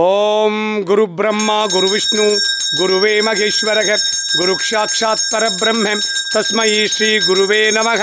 ஓம் குரு பிரம்மா குரு விஷ்ணு குருவே மகேஸ்வரக குரு சாட்சாத் பரபிரம்ம தஸ்மை ஸ்ரீ குருவே நமக.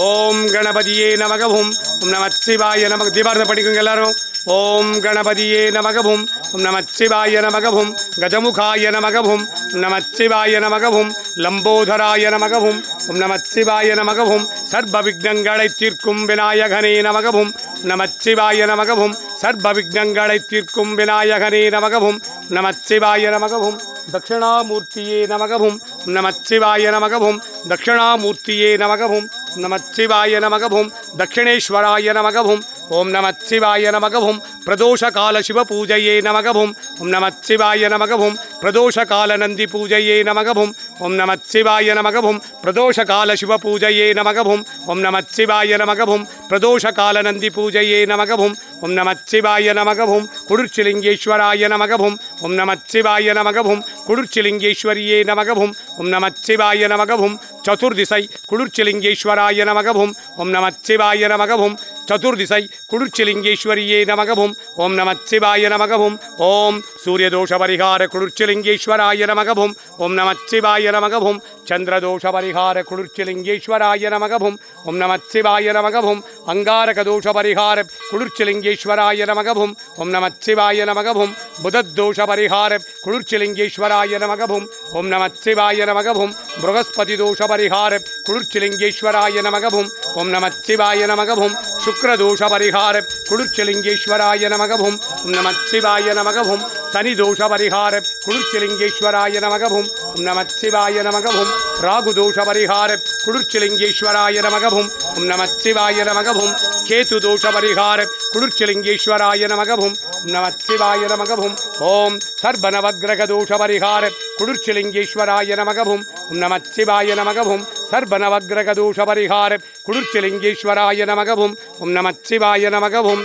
ஓம் கணபதியே நமகவும் ஓம் நமச்சிவாய நமக. தீபாரதம் படிக்குங்க எல்லாரும். ஓம் கணபதியே நமகவும் ஓம் நமச்சிவாய நமகவும் கஜமுகாய நமகவும் ஓம் நமச்சிவாய நமகவும் லம்போதராய நமகவும் ஓம் நமச்சிவாய நமகவும் சர்வ விக்னங்களை தீர்க்கும் விநாயகனே நமகவும் நமச்சிவாய நமகவும் சர்வ விக்னங்களை தீர்க்கும் விநாயகனே நமகவும் நமச்சிவாய நமகவும் தட்சிணாமூர்த்தியே நமகவும் நமச்சிவாய நமகவும் தட்சிணாமூர்த்தியே நமகவும் நமச்சிவாய நமகவும் தட்சிணேஸ்வராய நமகவும் ஓம் நமச்சிவாய நமகவும் பிரதோஷகால சிவ பூஜையே நமகவும் ஓம் நமச்சிவாய நமகவும் பிரதோஷகால நந்தி பூஜையே நமகவும் ஓம் நமச்சிவாய நமகவும் பிரதோஷகால சிவ பூஜையே நமகவும் ஓம் நமச்சிவாய நமகவும் பிரதோஷகால நந்தி பூஜையே நமகவும் ஓம் நமச்சிவாய நமகவும் குளிர்ச்சிலிங்கேஸ்வராய நமகவும் ஓம் நமச்சிவாய நமகவும் குளிர்ச்சிலிங்கேஸ்வரியே நமகவும் ஓம் நமச்சிவாய நமகவும் சதுர்திசை குளிர்ச்சிலிங்கேஸ்வராய நமகவும் ஓம் நமச்சிவாய நமகவும் சதுர்திசை குளிர்ச்சிலிங்கேஸ்வரியே நமகவும் ஓம் நமச்சிவாய நமகவும் ஓம் சூரியதோஷ பரிகார குளிர்ச்சிலிங்கேஸ்வராய நமகவும் ஓம் நமச்சிவாய நமகவும் சந்திரதோஷ பரிகார குளிர்ச்சிலிங்கேஸ்வராய நமகவும் ஓம் நமச்சிவாய நமகவும் அங்காரக தோஷ பரிகார குளிர்ச்சிலிங்கேஸ்வராய நமகவும் ஓம் நமச்சிவாய நமகவும் புதத்தோஷ பரிகார குளிர்ச்சிலிங்கேஸ்வராய நமகவும் ஓம் நமச்சிவாய நமகவும் ப்ரஹஸ்பதி தோஷ பரிகார குளிர்ச்சிலிங்கேஸ்வராய நமகவும் ஓம் நமச்சிவாய நமகவும் சுக்ரதோஷ பரிகார குளிர்ச்சிலிங்கேஸ்வராய நமகவும் ஓம் நமச்சிவாய நமகவும் சனிதோஷ பரிகார குளிர்ச்சிலிங்கேஸ்வராய நமகவும் ஓம் நமச்சிவாய நமகவும் ராகுதோஷ பரிகார குளிர்ச்சிலிங்கேஸ்வராய நமகவும் ஓம் நமச்சிவாய நமகவும் கேதுதோஷ பரிகார குளிர்ச்சிலிங்கேஸ்வராய நமகவும் ஓம் நமச்சிவாய நமகவும் ஓம் சர்வநவக்கிரக தோஷ பரிகார குளிர்ச்சிலிங்கேஸ்வராய நமகவும் ஓம் நமச்சிவாய நமகவும் சர்வநவக்கிரக தோஷ பரிகார குளிர்ச்சிலிங்கேஸ்வராய நமகவும் ஓம் நமச்சிவாய நமகவும்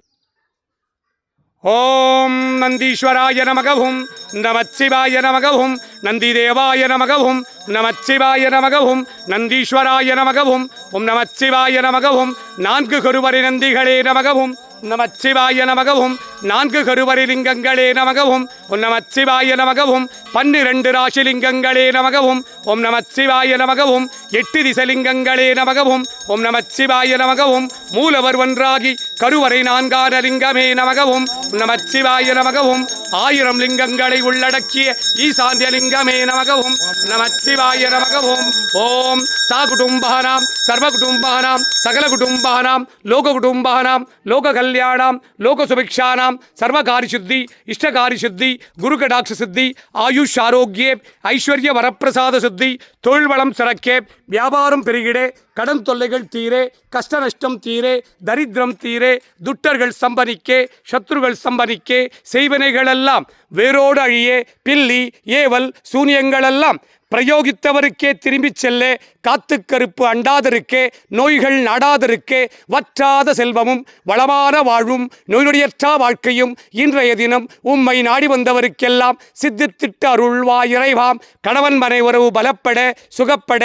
ஓம் நந்தீஸ்வராய நமகவும் நமச்சிவாய நமகவும் நந்திதேவாய நமகவும் நமச்சிவாய நமகவும் நந்தீஸ்வராய நமகவும் ஓம் நமச்சிவாய நமகவும் நான்கு கருவறை நந்திகளே நமகவும் நமச்சிவாய நமகவும் நான்கு கருவறை லிங்கங்களே நமகவும் ஓம் நமச்சிவாய நமகவும் 12 ராசிலிங்கங்களே நமகவும் ஓம் நமச்சிவாய நமகவும் 8 திசலிங்கங்களே நமகவும் ஓம் நமச்சிவாய நமகவும் மூலவர் ஒன்றாகி கருவறை 4 லிங்கமே நமகவும் நமச்சிவாய நமகவும் 1000 லிங்கங்களை உள்ளடக்கிய ஈசாந்திய லிங்கமே நமகவும் நமச்சிவாய நமகவும் ஓம் சாகுடும்பானாம் சர்வகுடும்பானாம் சகல குடும்பானாம் லோக குடும்பானாம் லோக கல்யாணாம் லோக சுபிக்ஷானாம் சர்வகாரி சித்தி இஷ்டகாரி சித்தி குரு கடாட்ச சித்தி ஆயுஷ் ஆரோக்கிய ஐஸ்வர்ய வரப்பிரசாத சித்தி தொழில் வளம் சிறக்கே வியாபாரம் பெருகிடே கடன் தொல்லைகள் தீரே கஷ்ட நஷ்டம் தீரே தரித்திரம் தீரே துட்டர்கள் சம்பனிக்கே சத்ருகள் சம்பனிக்கே செய்வினைகளெல்லாம் வேரோடு அழியே பில்லி ஏவல் சூனியங்களெல்லாம் பிரயோகித்தவருக்கே திரும்பிச் செல்ல காத்து கருப்பு அண்டாதிருக்கே நோய்கள் நாடாதிருக்கே வற்றாத செல்வமும் வளமான வாழ்வும் நோய்நொடியற்றா வாழ்க்கையும் இன்றைய தினம் உம்மை நாடி வந்தவருக்கெல்லாம் சித்தித்திட்ட அருள்வாய் இறைவாம். கணவன் மனை உறவு பலப்பட சுகப்பட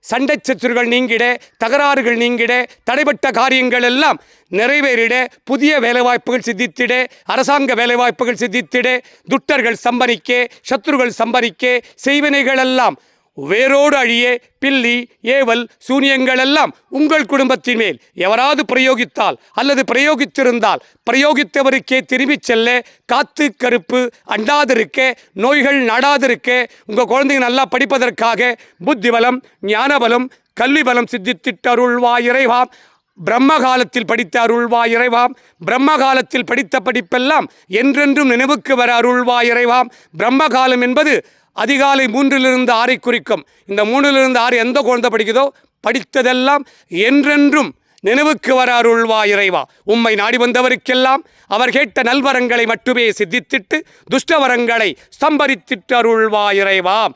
சண்டை சத்துருகள் நீங்கிட தகராறுகள் நீங்கிட தடைப்பட்ட காரியங்கள் எல்லாம் நிறைவேறிட புதிய வேலைவாய்ப்புகள் சித்தித்திட அரசாங்க வேலைவாய்ப்புகள் சித்தித்திட துட்டர்கள் சம்பனிக்கே சத்துருகள் சம்பனிக்கே செய்வினைகளெல்லாம் வேரோடு அழியே பில்லி ஏவல் சூனியங்களெல்லாம் உங்கள் குடும்பத்தின் மேல் எவராது பிரயோகித்தால் அல்லது பிரயோகித்திருந்தால் பிரயோகித்தவருக்கே திரும்பிச் செல்ல காத்து கருப்பு அண்டாதிருக்க நோய்கள் நாடாதிருக்க உங்கள் குழந்தைங்க நல்லா படிப்பதற்காக புத்திபலம் ஞானபலம் கல்வி பலம் சித்தித்திட்ட அருள்வாய் இறைவாம். பிரம்ம காலத்தில் படித்த அருள்வாய் இறைவாம். பிரம்ம காலத்தில் படித்த படிப்பெல்லாம் என்றென்றும் நினைவுக்கு வர அருள்வாய் இறைவாம். பிரம்ம காலம் என்பது அதிகாலை 3லிருந்து 6 குறிக்கும். இந்த 3லிருந்து 6 எந்த குழந்தை படிக்குதோ படித்ததெல்லாம் என்றென்றும் நினைவுக்கு வர அருள்வாய் இறைவா. உம்மை நாடி வந்தவருக்கெல்லாம் அவர் கேட்ட நல்வரங்களை மட்டுமே சித்தித்திட்டு துஷ்டவரங்களை ஸ்தம்பரித்திட்டு அருள்வாய் இறைவாம்.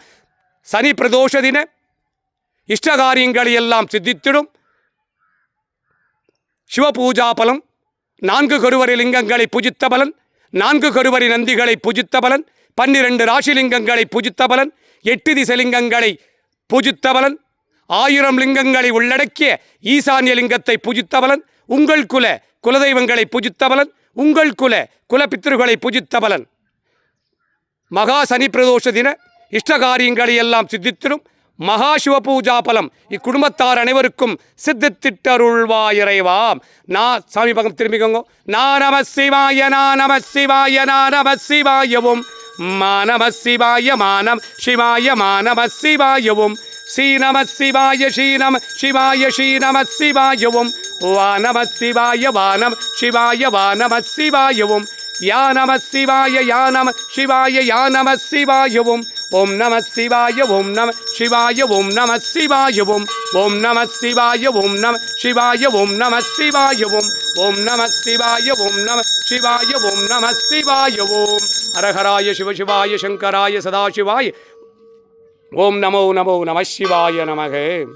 சனி பிரதோஷ தின இஷ்டகாரியங்களை எல்லாம் சித்தித்திடும் சிவபூஜா பலம் 4 கருவறை லிங்கங்களை பூஜித்த பலன் 4 கருவறை நந்திகளை பூஜித்த பலன் 12 ராசிலிங்கங்களை பூஜித்த பலன் 8 திசலிங்கங்களை பூஜித்த பலன் 1000 லிங்கங்களை உள்ளடக்கிய ஈசான்ய லிங்கத்தை பூஜித்த பலன் உங்கள் குலதெய்வங்களை பூஜித்த பலன் உங்கள் குலபித்ருகளை பூஜித்த பலன் மகா சனி பிரதோஷ தின இஷ்ட காரியங்களை எல்லாம் சித்தித்திடும் மகா சிவ பூஜா பலம் இக்குடும்பத்தார் அனைவருக்கும் சித்தித்திட்டருள்வாய் இறைவாம். நான் சாமி பக்கம் திரும்பிக்கோங்க. நம சிவாய நம சிவாய நம சிவாயவும் நம சிவாய மானம் சிவாய நம சிவாயவும் ஸ்ரீ நம சிவாய ஸ்ரீ நம சிவாய ஸ்ரீ நம சிவாயவும் வா நம சிவாய வானம் சிவாய வா நம சிவாயவும் யா நம சிவாய யா நம சிவாய யா நம சிவாயவும் ஓம் நம சிவாய ஓம் நம சிவாய ஓம் நம சிவாயவும் ஓம் நம சிவாய ஓம் நம சிவாய ஓம் நம சிவாயவும் ஓம் நம சிவாய ஓம் நம சிவாய ஓம் நம சிவாயவும் ஹரஹராய சிவசிவாய சங்கராய சதாசிவாய ஓம் நமோ நமோ நம சிவாய நமக.